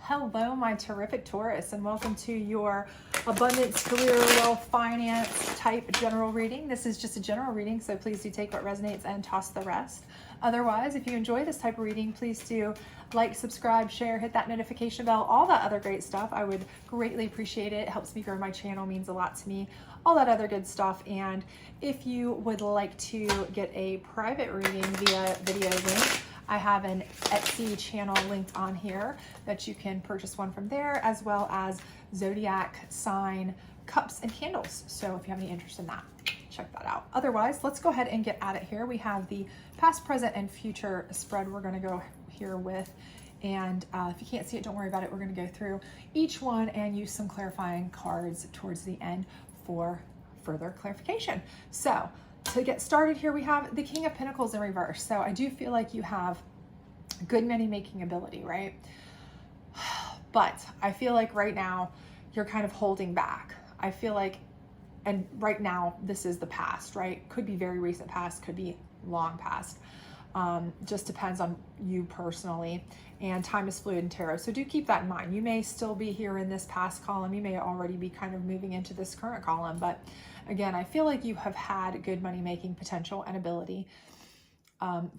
Hello, my terrific Taurus, and welcome to your abundance, career, wealth, finance type general reading. This is just a general reading, so please do take what resonates and toss the rest. Otherwise, if you enjoy this type of reading, please do like, subscribe, share, hit that notification bell, all that other great stuff. I would greatly appreciate it. It helps me grow my channel, means a lot to me, all that other good stuff. And if you would like to get a private reading via video link, I have an Etsy channel linked on here that you can purchase one from there, as well as Zodiac sign cups and candles. So if you have any interest in that, check that out. Otherwise, let's go ahead and get at it here. We have the past, present, and future spread we're going to go here with. And if you can't see it, don't worry about it. We're going to go through each one and use some clarifying cards towards the end for further clarification. So to get started here, we have the King of Pentacles in reverse. So I do feel like you have good money-making ability, right? But I feel like right now you're kind of holding back. I feel like, and right now this is the past, right? Could be very recent past, could be long past. Just depends on you personally, and time is fluid in tarot. So do keep that in mind. You may still be here in this past column. You may already be kind of moving into this current column, but again, I feel like you have had good money-making potential and ability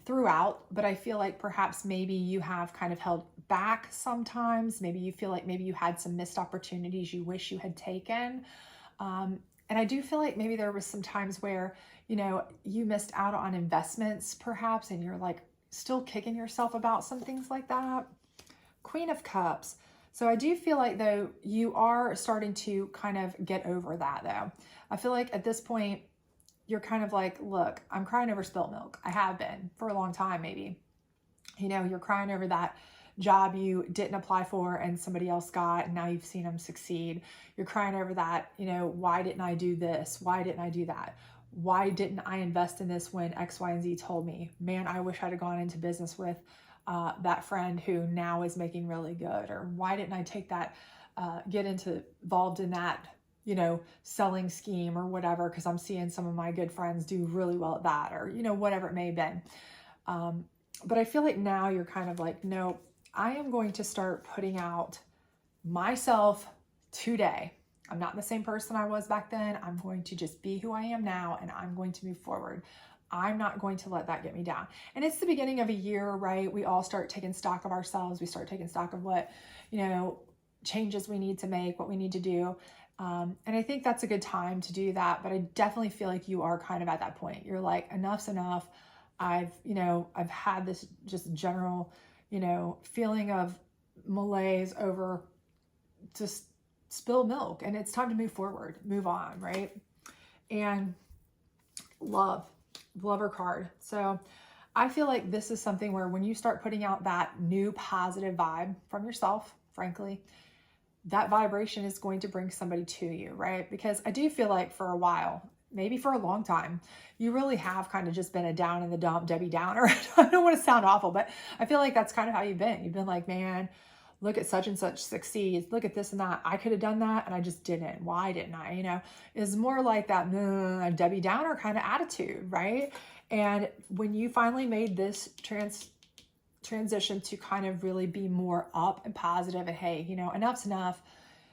throughout, but I feel like perhaps maybe you have kind of held back sometimes. Maybe you feel like maybe you had some missed opportunities you wish you had taken. And I do feel like maybe there was some times where, you know, you missed out on investments perhaps, and you're like still kicking yourself about some things like that. Queen of Cups. So I do feel like though you are starting to kind of get over that though. I feel like at this point you're kind of like, look, I'm crying over spilt milk. I have been for a long time maybe. You know, you're crying over that job you didn't apply for and somebody else got, and now you've seen them succeed. You're crying over that, you know, why didn't I do this? Why didn't I do that? Why didn't I invest in this when X, Y, and Z told me? Man, I wish I'd have gone into business with that friend who now is making really good. Or why didn't I take that, get involved in that, you know, selling scheme or whatever, because I'm seeing some of my good friends do really well at that, or, you know, whatever it may have been. But I feel like now you're kind of like, no, I am going to start putting out myself today. I'm not the same person I was back then. I'm going to just be who I am now, and I'm going to move forward. I'm not going to let that get me down. And it's the beginning of a year, right? We all start taking stock of ourselves. We start taking stock of what, you know, changes we need to make, what we need to do. And I think that's a good time to do that. But I definitely feel like you are kind of at that point. You're like, enough's enough. I've had this just general, you know, feeling of malaise over just spilled milk, and it's time to move forward, move on, right? And lover card. So I feel like this is something where when you start putting out that new positive vibe from yourself, frankly, that vibration is going to bring somebody to you, right? Because I do feel like for a while, maybe for a long time, you really have kind of just been a down in the dump, Debbie Downer. I don't want to sound awful, but I feel like that's kind of how you've been. You've been like, man, look at such and such succeeds. Look at this and that. I could have done that and I just didn't. Why didn't I? You know, it's more like that Debbie Downer kind of attitude, right? And when you finally made this transition to kind of really be more up and positive and, hey, you know, enough's enough.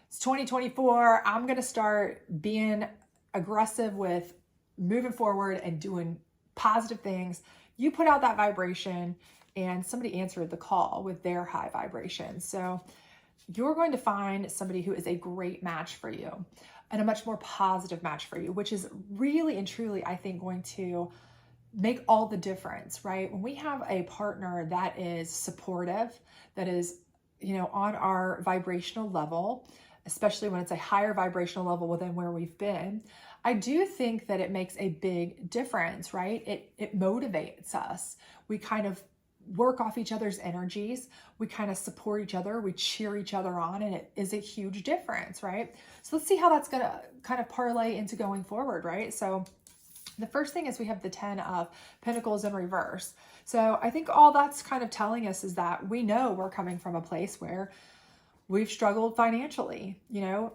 It's 2024. I'm going to start being aggressive with moving forward and doing positive things. You put out that vibration and somebody answered the call with their high vibration. So you're going to find somebody who is a great match for you and a much more positive match for you, which is really and truly, I think, going to make all the difference, right? When we have a partner that is supportive, that is, you know, on our vibrational level, especially when it's a higher vibrational level than where we've been, I do think that it makes a big difference, right? It motivates us. We kind of work off each other's energies. We kind of support each other. We cheer each other on, and it is a huge difference, right? So let's see how that's going to kind of parlay into going forward, right? So the first thing is we have the 10 of Pentacles in reverse. So I think all that's kind of telling us is that we know we're coming from a place where we've struggled financially. You know,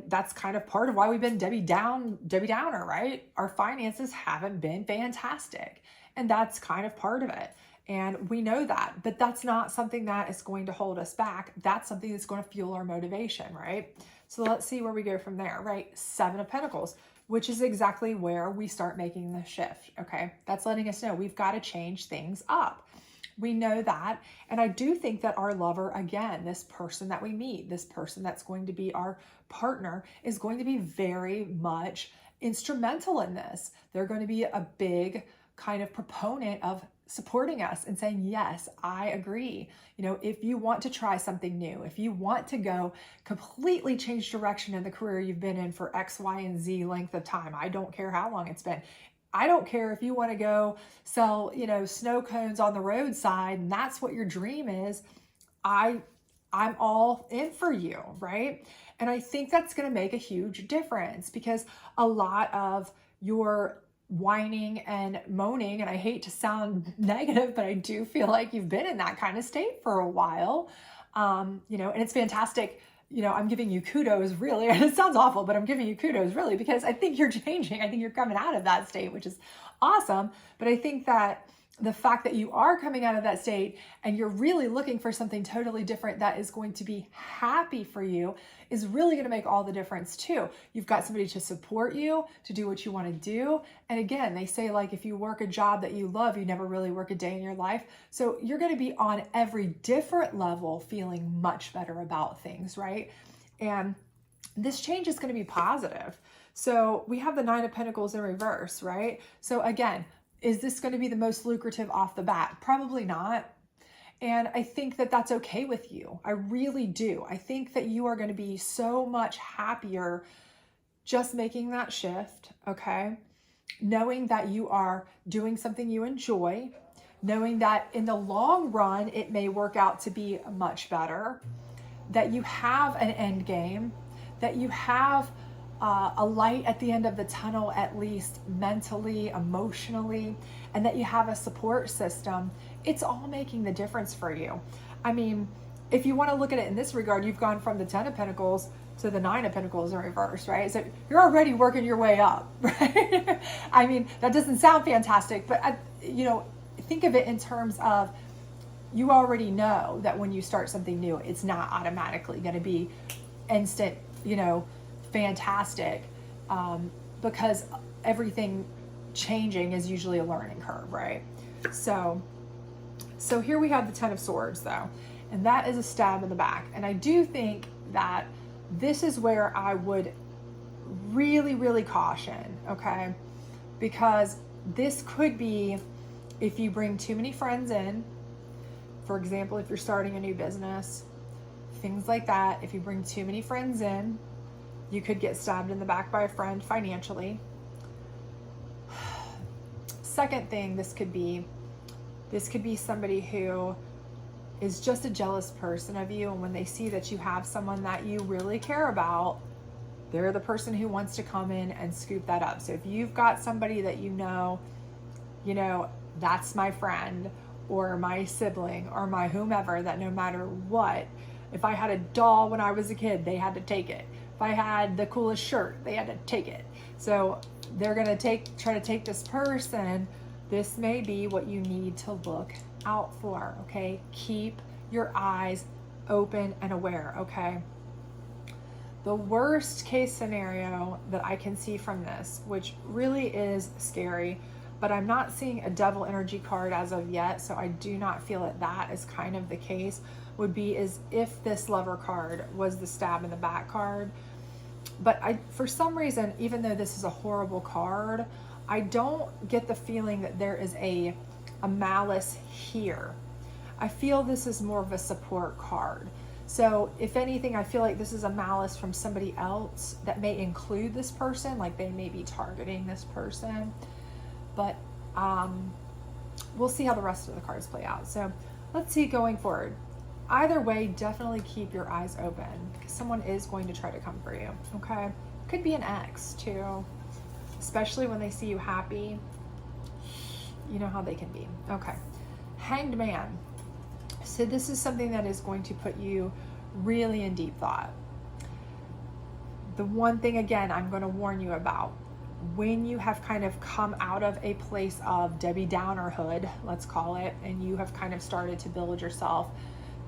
that's kind of part of why we've been Debbie Downer, right? Our finances haven't been fantastic. And that's kind of part of it. And we know that, but that's not something that is going to hold us back. That's something that's going to fuel our motivation, right? So let's see where we go from there, right? 7 of Pentacles, which is exactly where we start making the shift, okay? That's letting us know we've got to change things up. We know that. And I do think that our lover, again, this person that we meet, this person that's going to be our partner, is going to be very much instrumental in this. They're going to be a big kind of proponent of supporting us and saying, yes, I agree. You know, if you want to try something new, if you want to go completely change direction in the career you've been in for X, Y, and Z length of time, I don't care how long it's been. I don't care if you want to go sell, you know, snow cones on the roadside and that's what your dream is. I'm all in for you, right? And I think that's going to make a huge difference, because a lot of your whining and moaning, and I hate to sound negative, but I do feel like you've been in that kind of state for a while, you know, and it's fantastic. You know, I'm giving you kudos, really, and it sounds awful, but I'm giving you kudos really, because I think you're changing. I think you're coming out of that state, which is awesome. But I think that the fact that you are coming out of that state and you're really looking for something totally different that is going to be happy for you is really going to make all the difference too. You've got somebody to support you, to do what you want to do. And again, they say, like, if you work a job that you love, you never really work a day in your life. So you're going to be on every different level feeling much better about things, right? And this change is going to be positive. So we have the 9 of Pentacles in reverse, right? So again, is this going to be the most lucrative off the bat? Probably not. And I think that that's okay with you. I really do. I think that you are going to be so much happier just making that shift, okay? Knowing that you are doing something you enjoy, knowing that in the long run, it may work out to be much better, that you have an end game, that you have a light at the end of the tunnel, at least mentally, emotionally, and that you have a support system. It's all making the difference for you. I mean, if you want to look at it in this regard, you've gone from the 10 of Pentacles to the 9 of Pentacles in reverse, right? So you're already working your way up, right? I mean, that doesn't sound fantastic, but you know, think of it in terms of, you already know that when you start something new, it's not automatically going to be instant, you know, fantastic, because everything changing is usually a learning curve, right? So here we have the 10 of Swords though, and that is a stab in the back. And I do think that this is where I would really, really caution, okay? Because this could be if you bring too many friends in. For example, if you're starting a new business, things like that. If you bring too many friends in, you could get stabbed in the back by a friend financially. Second thing, this could be somebody who is just a jealous person of you, and when they see that you have someone that you really care about, they're the person who wants to come in and scoop that up. So if you've got somebody that you know, that's my friend or my sibling or my whomever, that no matter what, if I had a doll when I was a kid, they had to take it. If I had the coolest shirt, they had to take it. So they're going to try to take this person. This may be what you need to look out for, okay? Keep your eyes open and aware, okay? The worst case scenario that I can see from this, which really is scary, but I'm not seeing a devil energy card as of yet, so I do not feel that that is kind of the case, would be is if this Lover card was the stab in the back card. But for some reason, even though this is a horrible card, I don't get the feeling that there is a malice here. I feel this is more of a support card. So if anything, I feel like this is a malice from somebody else that may include this person, like they may be targeting this person. But we'll see how the rest of the cards play out. So let's see going forward. Either way, definitely keep your eyes open, because someone is going to try to come for you, okay? Could be an ex too, especially when they see you happy. You know how they can be. Okay, Hanged Man. So this is something that is going to put you really in deep thought. The one thing, again, I'm going to warn you about, when you have kind of come out of a place of Debbie Downerhood, let's call it, and you have kind of started to build yourself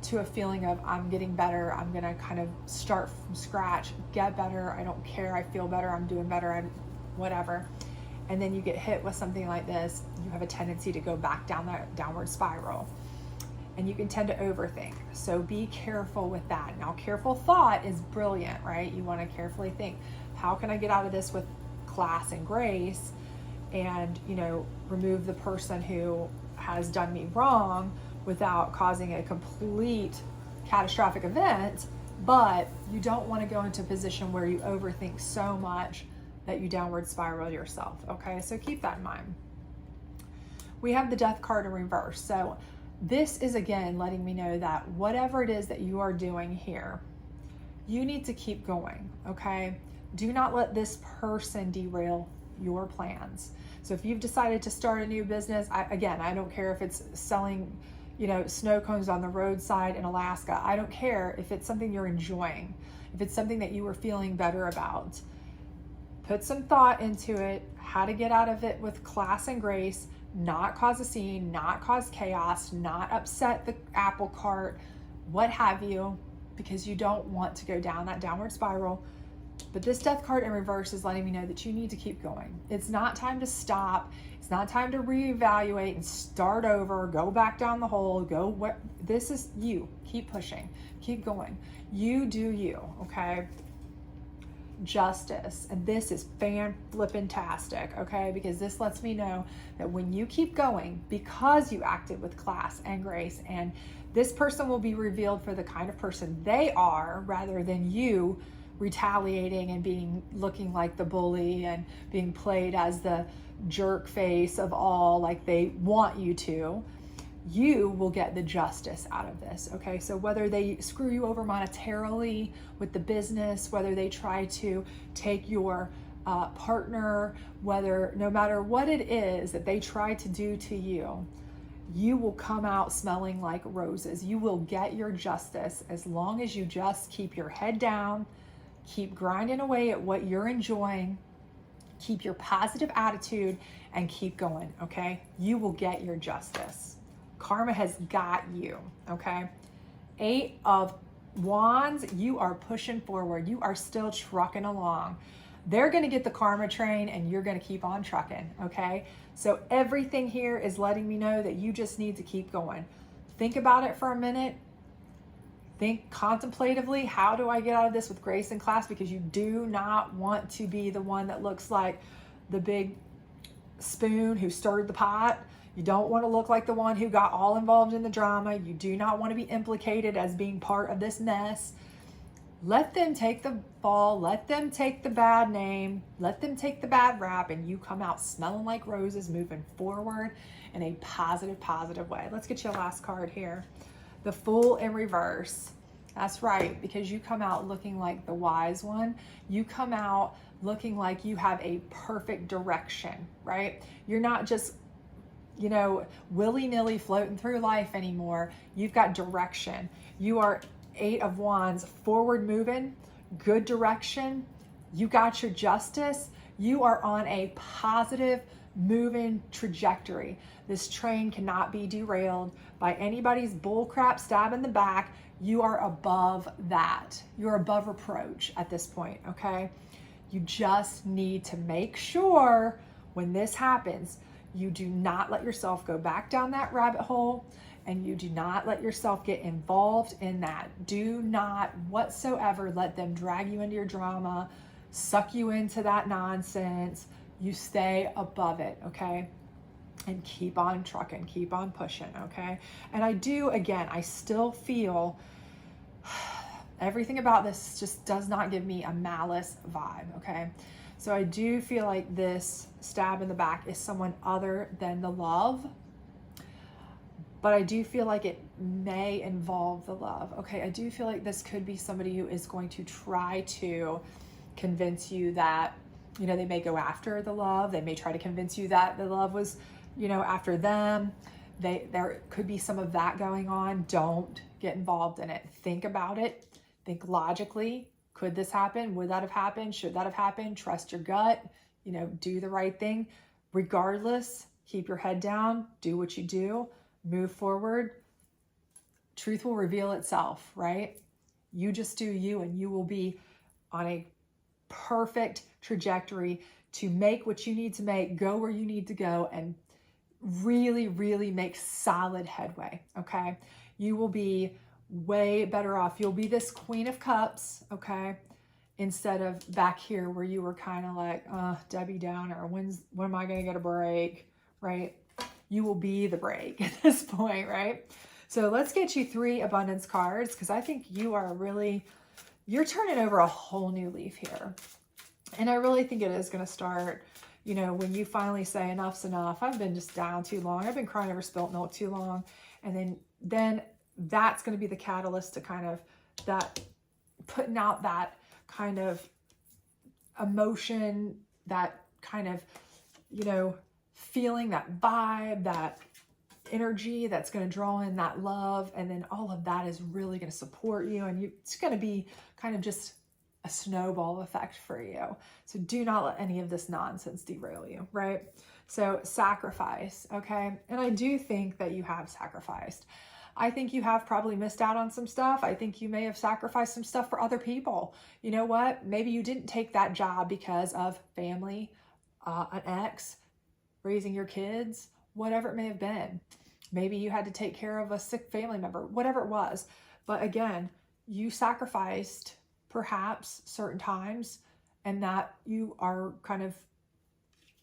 to a feeling of, I'm getting better, I'm gonna kind of start from scratch, get better, I don't care, I feel better, I'm doing better, whatever. And then you get hit with something like this, you have a tendency to go back down that downward spiral. And you can tend to overthink. So be careful with that. Now, careful thought is brilliant, right? You want to carefully think, how can I get out of this with class and grace and, remove the person who has done me wrong without causing a complete catastrophic event? But you don't want to go into a position where you overthink so much that you downward spiral yourself, okay? So keep that in mind. We have the Death card in reverse. So this is, again, letting me know that whatever it is that you are doing here, you need to keep going, okay? Do not let this person derail your plans. So if you've decided to start a new business, I don't care if it's selling, snow cones on the roadside in Alaska. I don't care if it's something you're enjoying, if it's something that you were feeling better about. Put some thought into it, how to get out of it with class and grace, not cause a scene, not cause chaos, not upset the apple cart, what have you, because you don't want to go down that downward spiral. But this Death card in reverse is letting me know that you need to keep going. It's not time to stop. It's not time to reevaluate and start over, go back down the hole, go where. This is you. Keep pushing, keep going. You do you, okay? Justice, and this is fan-flippin-tastic, okay? Because this lets me know that when you keep going, because you acted with class and grace, and this person will be revealed for the kind of person they are rather than you retaliating and looking like the bully and being played as the jerk face of all like they want you to. You will get the justice out of this, okay? So whether they screw you over monetarily with the business, whether they try to take your partner, no matter what it is that they try to do to you, you will come out smelling like roses. You will get your justice as long as you just keep your head down, keep grinding away at what you're enjoying, keep your positive attitude, and keep going, okay? You will get your justice. Karma has got you, okay? 8 of Wands, you are pushing forward. You are still trucking along. They're going to get the karma train and you're going to keep on trucking, okay? So everything here is letting me know that you just need to keep going. Think about it for a minute. Think contemplatively, how do I get out of this with grace and class? Because you do not want to be the one that looks like the big spoon who stirred the pot. You don't want to look like the one who got all involved in the drama. You do not want to be implicated as being part of this mess. Let them take the fall. Let them take the bad name. Let them take the bad rap, and you come out smelling like roses, moving forward in a positive way. Let's get you a last card here. The Fool in reverse. That's right, because you come out looking like the wise one. You come out looking like you have a perfect direction, right? You're not just willy-nilly floating through life anymore. You've got direction. You are 8 of Wands, forward moving, good direction. You got your justice. You are on a positive moving trajectory. This train cannot be derailed by anybody's bullcrap stab in the back. You are above that. You're above reproach at this point, okay? You just need to make sure when this happens, you do not let yourself go back down that rabbit hole, and you do not let yourself get involved in that. Do not whatsoever let them drag you into your drama, suck you into that nonsense. You stay above it, okay? And keep on trucking, keep on pushing, okay? And I still feel everything about this just does not give me a malice vibe, okay? So I do feel like this stab in the back is someone other than the love, but I do feel like it may involve the love, okay? I do feel like this could be somebody who is going to try to convince you that, they may go after the love. They may try to convince you that the love was, after them. There could be some of that going on. Don't get involved in it. Think about it. Think logically. Could this happen? Would that have happened? Should that have happened? Trust your gut. do the right thing. Regardless, keep your head down, do what you do, move forward. Truth will reveal itself, right? You just do you, and you will be on a perfect trajectory to make what you need to make, go where you need to go, and really, really make solid headway, okay? You will be way better off. You'll be this Queen of Cups, okay? Instead of back here where you were kind of like, Debbie Downer, when am I going to get a break, right? You will be the break at this point, right? So let's get you 3 abundance cards, because I think you're turning over a whole new leaf here. And I really think it is going to start, when you finally say enough's enough. I've been just down too long. I've been crying over spilt milk too long. And then that's going to be the catalyst to kind of that putting out that kind of emotion, that kind of, feeling, that vibe, that energy that's going to draw in that love. And then all of that is really going to support you. And it's going to be kind of just a snowball effect for you. So do not let any of this nonsense derail you, right? So sacrifice, okay? And I do think that you have sacrificed. I think you have probably missed out on some stuff. I think you may have sacrificed some stuff for other people. You know what? Maybe you didn't take that job because of family, an ex, raising your kids, whatever it may have been. Maybe you had to take care of a sick family member, whatever it was. But again, you sacrificed perhaps certain times, and that you are kind of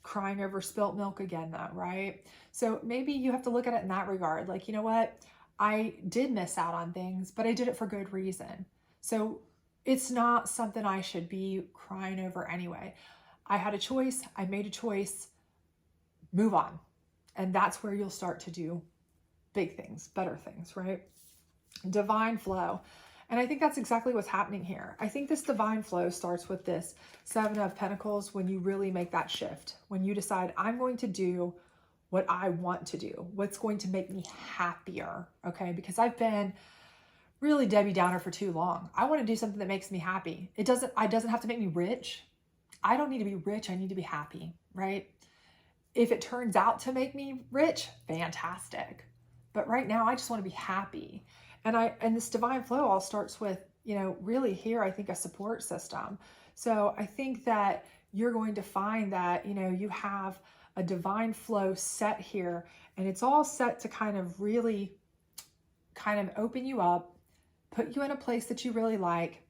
crying over spilt milk again though, right? So maybe you have to look at it in that regard. Like, you know what? I did miss out on things, but I did it for good reason. So it's not something I should be crying over anyway. I had a choice. I made a choice. Move on. And that's where you'll start to do big things, better things, right? Divine flow. And I think that's exactly what's happening here. I think this divine flow starts with this 7 of Pentacles when you really make that shift. When you decide, I'm going to do what I want to do, what's going to make me happier, okay? Because I've been really Debbie Downer for too long. I want to do something that makes me happy. It doesn't have to make me rich. I don't need to be rich. I need to be happy, right? If it turns out to make me rich, fantastic. But right now, I just want to be happy. And this divine flow all starts with, really here, I think a support system. So I think that you're going to find that, you have a divine flow set here, and it's all set to kind of really kind of open you up, put you in a place that you really like,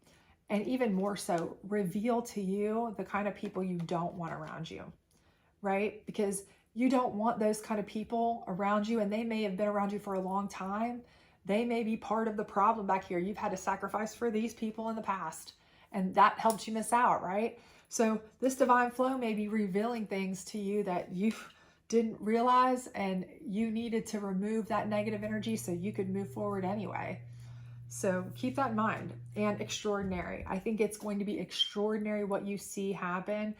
and even more so, reveal to you the kind of people you don't want around you, right? Because you don't want those kind of people around you, and they may have been around you for a long time. They may be part of the problem back here. You've had to sacrifice for these people in the past, and that helped you miss out, right? So this divine flow may be revealing things to you that you didn't realize, and you needed to remove that negative energy so you could move forward anyway. So keep that in mind. And extraordinary. I think it's going to be extraordinary what you see happen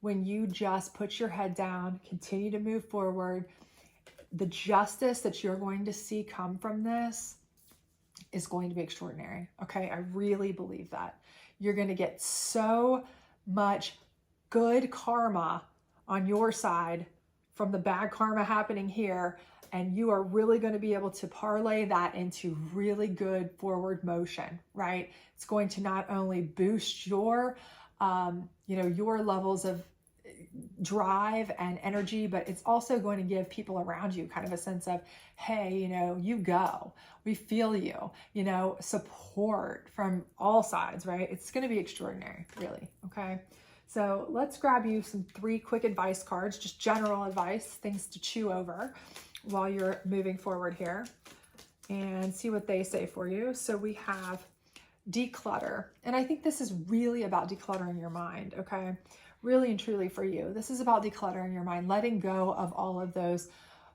when you just put your head down, continue to move forward. The justice that you're going to see come from this is going to be extraordinary. Okay, I really believe that. You're going to get so much good karma on your side from the bad karma happening here, and you are really going to be able to parlay that into really good forward motion, right? It's going to not only boost your your levels of drive and energy, but it's also going to give people around you kind of a sense of, hey, you go, we feel you, support from all sides, right? It's going to be extraordinary, really. Okay. So let's grab you some 3 quick advice cards, just general advice, things to chew over while you're moving forward here, and see what they say for you. So we have declutter. And I think this is really about decluttering your mind. Okay. Really and truly for you. This is about decluttering your mind, letting go of all of those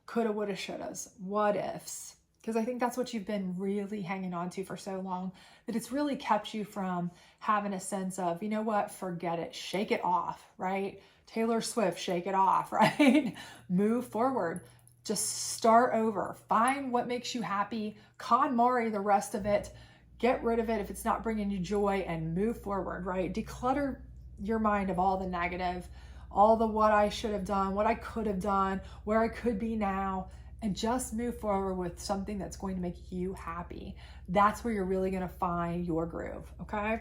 coulda, woulda, shouldas, what ifs. Because I think that's what you've been really hanging on to for so long, that it's really kept you from having a sense of, you know what, forget it, shake it off, right? Taylor Swift, shake it off, right? Move forward. Just start over. Find what makes you happy. KonMari the rest of it. Get rid of it if it's not bringing you joy, and move forward, right? Declutter your mind of all the negative, all the what I should have done, what I could have done, where I could be now, and just move forward with something that's going to make you happy. That's where you're really going to find your groove, okay?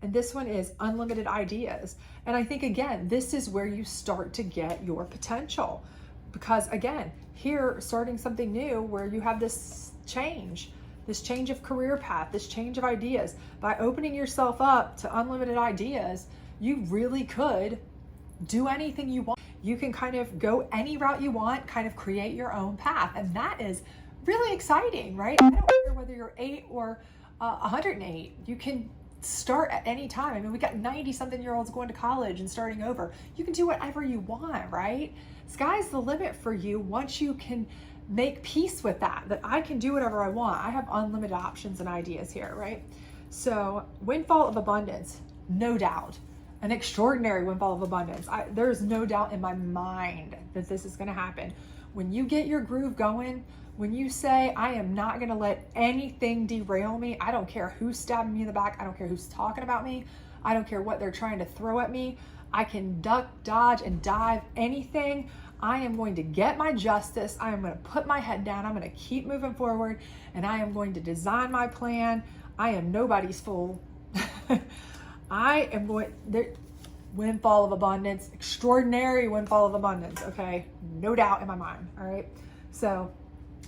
And this one is unlimited ideas. And I think, again, this is where you start to get your potential. Because, again, here, starting something new where you have this change of career path, this change of ideas. By opening yourself up to unlimited ideas, you really could do anything you want. You can kind of go any route you want, kind of create your own path. And that is really exciting, right? I don't care whether you're 8 or 108. You can start at any time. I mean, we got 90-something-year-olds going to college and starting over. You can do whatever you want, right? Sky's the limit for you once you can make peace with that I can do whatever I want. I have unlimited options and ideas here, right? So, windfall of abundance, no doubt. An extraordinary windfall of abundance. There's no doubt in my mind that this is going to happen. When you get your groove going, when you say, I am not going to let anything derail me, I don't care who's stabbing me in the back, I don't care who's talking about me, I don't care what they're trying to throw at me, I can duck, dodge, and dive anything. I am going to get my justice. I am going to put my head down. I'm going to keep moving forward, and I am going to design my plan. I am nobody's fool. I am going there. Windfall of abundance, extraordinary windfall of abundance. Okay, no doubt in my mind. All right, so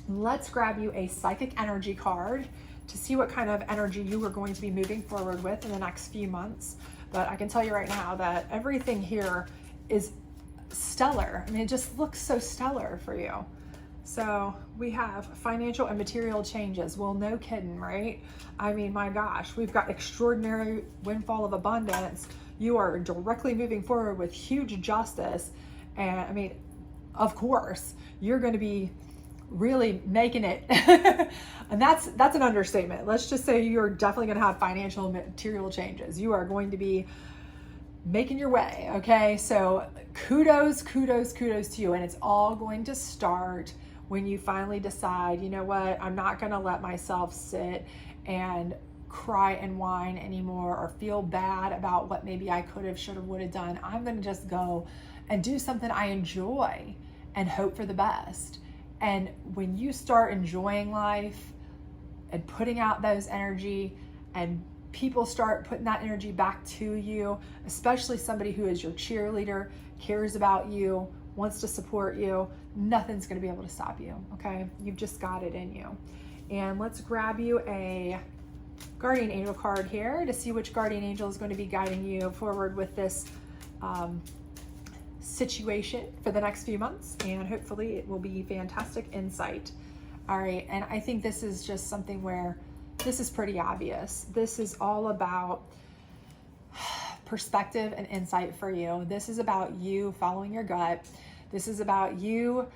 let's grab you a psychic energy card to see what kind of energy you are going to be moving forward with in the next few months. But I can tell you right now that everything here is stellar. I mean, it just looks so stellar for you. So we have financial and material changes. Well, no kidding, right? I mean, my gosh, we've got extraordinary windfall of abundance. You are directly moving forward with huge justice. And I mean, of course, you're going to be really making it. And that's an understatement. Let's just say you're definitely going to have financial and material changes. You are going to be making your way. Okay. So kudos to you. And it's all going to start when you finally decide, you know what, I'm not going to let myself sit and cry and whine anymore or feel bad about what maybe I could have, should have, would have done. I'm going to just go and do something I enjoy and hope for the best. And when you start enjoying life and putting out those energy, and people start putting that energy back to you, especially somebody who is your cheerleader, cares about you, wants to support you, nothing's going to be able to stop you. Okay, you've just got it in you. And let's grab you a guardian angel card here to see which guardian angel is going to be guiding you forward with this situation for the next few months, and hopefully it will be fantastic insight. All right, and I think this is just something where this is pretty obvious. This is all about perspective and insight for you. This is about you following your gut. This is about you,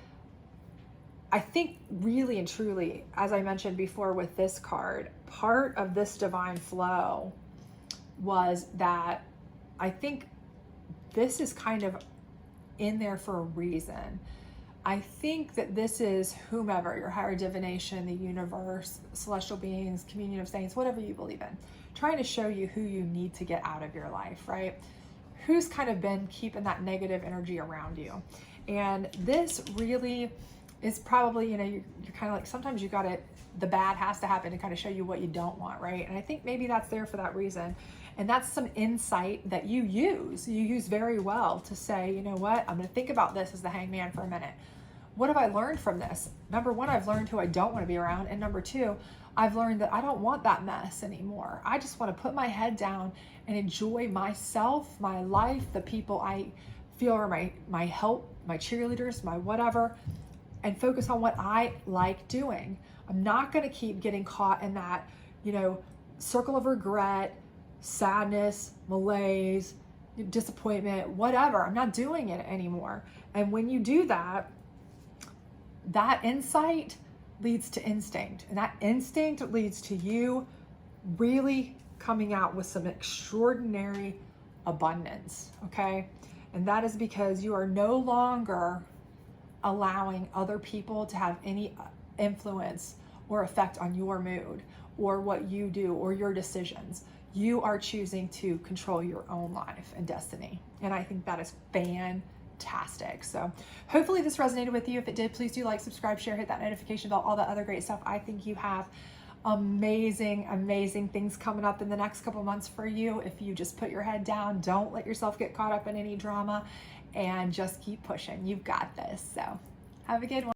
I think, really and truly, as I mentioned before with this card, part of this divine flow was that I think this is kind of in there for a reason. I think that this is whomever, your higher divination, the universe, celestial beings, communion of saints, whatever you believe in, trying to show you who you need to get out of your life, right? Who's kind of been keeping that negative energy around you. And this really is probably, you're kind of like, sometimes you got to, the bad has to happen to kind of show you what you don't want, right? And I think maybe that's there for that reason. And that's some insight that you use very well to say, you know what, I'm going to think about this as the hangman for a minute. What have I learned from this? Number one, I've learned who I don't want to be around. And number two, I've learned that I don't want that mess anymore. I just want to put my head down and enjoy myself, my life, the people I feel are my help, my cheerleaders, my whatever, and focus on what I like doing. I'm not going to keep getting caught in that, circle of regret, sadness, malaise, disappointment, whatever. I'm not doing it anymore. And when you do that, that insight leads to instinct. And that instinct leads to you really coming out with some extraordinary abundance, okay? And that is because you are no longer allowing other people to have any influence or effect on your mood or what you do or your decisions. you are choosing to control your own life and destiny. And I think that is fantastic. So hopefully this resonated with you. If it did, please do like, subscribe, share, hit that notification bell, all that other great stuff. I think you have amazing things coming up in the next couple months for you. If you just put your head down, don't let yourself get caught up in any drama, and just keep pushing. You've got this. So have a good one.